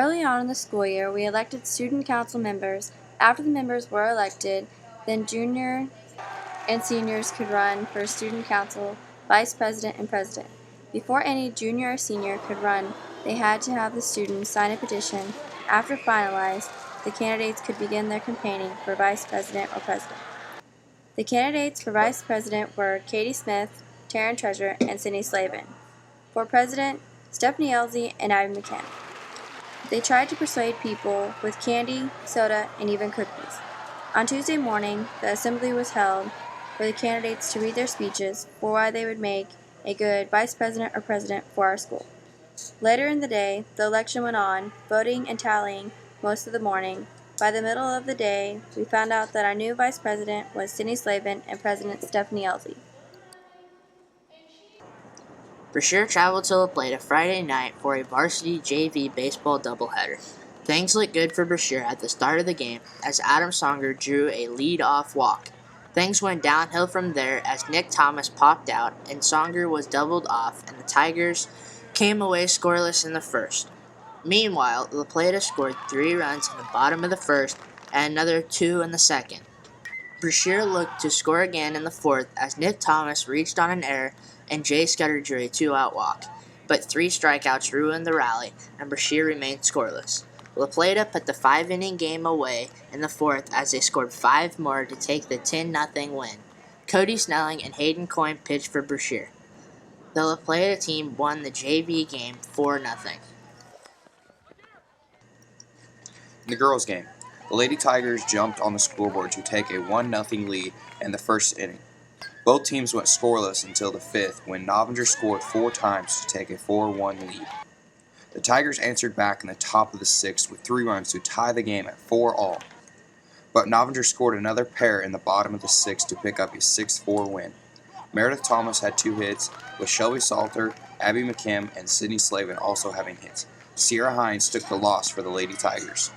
Early on in the school year, we elected student council members. After the members were elected, then junior and seniors could run for student council, vice president, and president. Before any junior or senior could run, they had to have the students sign a petition. After finalized, the candidates could begin their campaigning for vice president or president. The candidates for vice president were Katie Smith, Taryn Treasure, and Sydney Slavin. For president, Stephanie Elsie and Abby McKim. They tried to persuade people with candy, soda, and even cookies. On Tuesday morning, the assembly was held for the candidates to read their speeches for why they would make a good vice president or president for our school. Later in the day, the election went on, voting and tallying most of the morning. By the middle of the day, we found out that our new vice president was Sydney Slavin and president Stephanie Elsie. Brashear traveled to La Plata Friday night for a varsity JV baseball doubleheader. Things looked good for Brashear at the start of the game as Adam Songer drew a lead-off walk. Things went downhill from there as Nick Thomas popped out and Songer was doubled off and the Tigers came away scoreless in the first. Meanwhile, La Plata scored 3 runs in the bottom of the first and another 2 in the second. Brashear looked to score again in the fourth as Nick Thomas reached on an error and Jay Scudder drew a 2-out walk, but 3 strikeouts ruined the rally and Brashear remained scoreless. La Plata put the 5-inning game away in the fourth as they scored 5 more to take the 10-0 win. Cody Snelling and Hayden Coyne pitched for Brashear. The La Plata team won the JV game 4-0. In the girls' game, the Lady Tigers jumped on the scoreboard to take a 1-0 lead in the first inning. Both teams went scoreless until the fifth when Novinger scored 4 times to take a 4-1 lead. The Tigers answered back in the top of the sixth with 3 runs to tie the game at 4-all. But Novinger scored another pair in the bottom of the sixth to pick up a 6-4 win. Meredith Thomas had 2 hits, with Shelby Salter, Abby McKim, and Sydney Slavin also having hits. Sierra Hines took the loss for the Lady Tigers.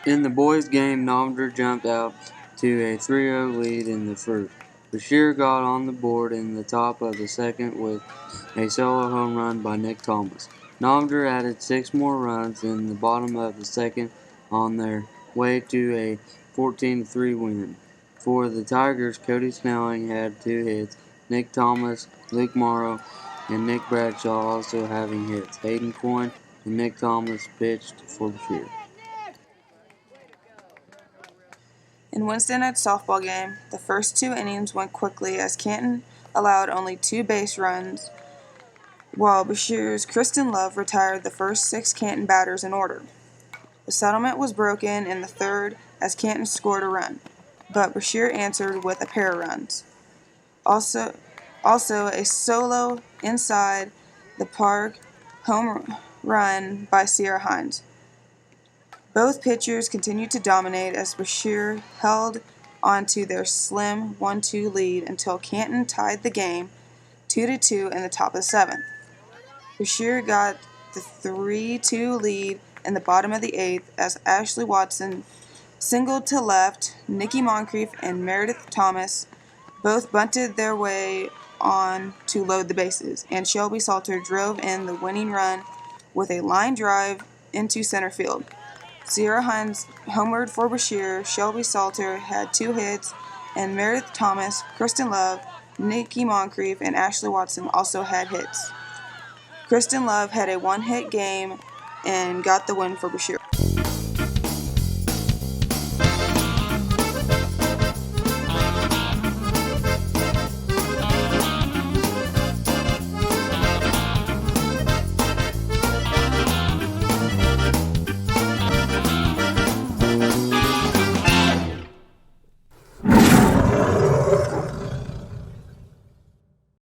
In the boys' game, Novinger jumped out to a 3-0 lead in the first. Brashear got on the board in the top of the second with a solo home run by Nick Thomas. Novinger added 6 more runs in the bottom of the second on their way to a 14-3 win. For the Tigers, Cody Snelling had 2 hits, Nick Thomas, Luke Morrow, and Nick Bradshaw also having hits. Hayden Coyne and Nick Thomas pitched for Brashear. In Wednesday night's softball game, the first 2 innings went quickly as Canton allowed only 2 base runs, while Brashear's Kristen Love retired the first 6 Canton batters in order. The settlement was broken in the third as Canton scored a run, but Brashear answered with a pair of runs. Also a solo inside the park home run by Sierra Hines. Both pitchers continued to dominate as Brashear held onto their slim 1-2 lead until Canton tied the game 2-2 in the top of the 7th. Brashear got the 3-2 lead in the bottom of the 8th as Ashley Watson singled to left. Nikki Moncrief and Meredith Thomas both bunted their way on to load the bases, and Shelby Salter drove in the winning run with a line drive into center field. Sierra Hines homered for Brashear. Shelby Salter had 2 hits, and Meredith Thomas, Kristen Love, Nikki Moncrief, and Ashley Watson also had hits. Kristen Love had a 1-hit game and got the win for Brashear.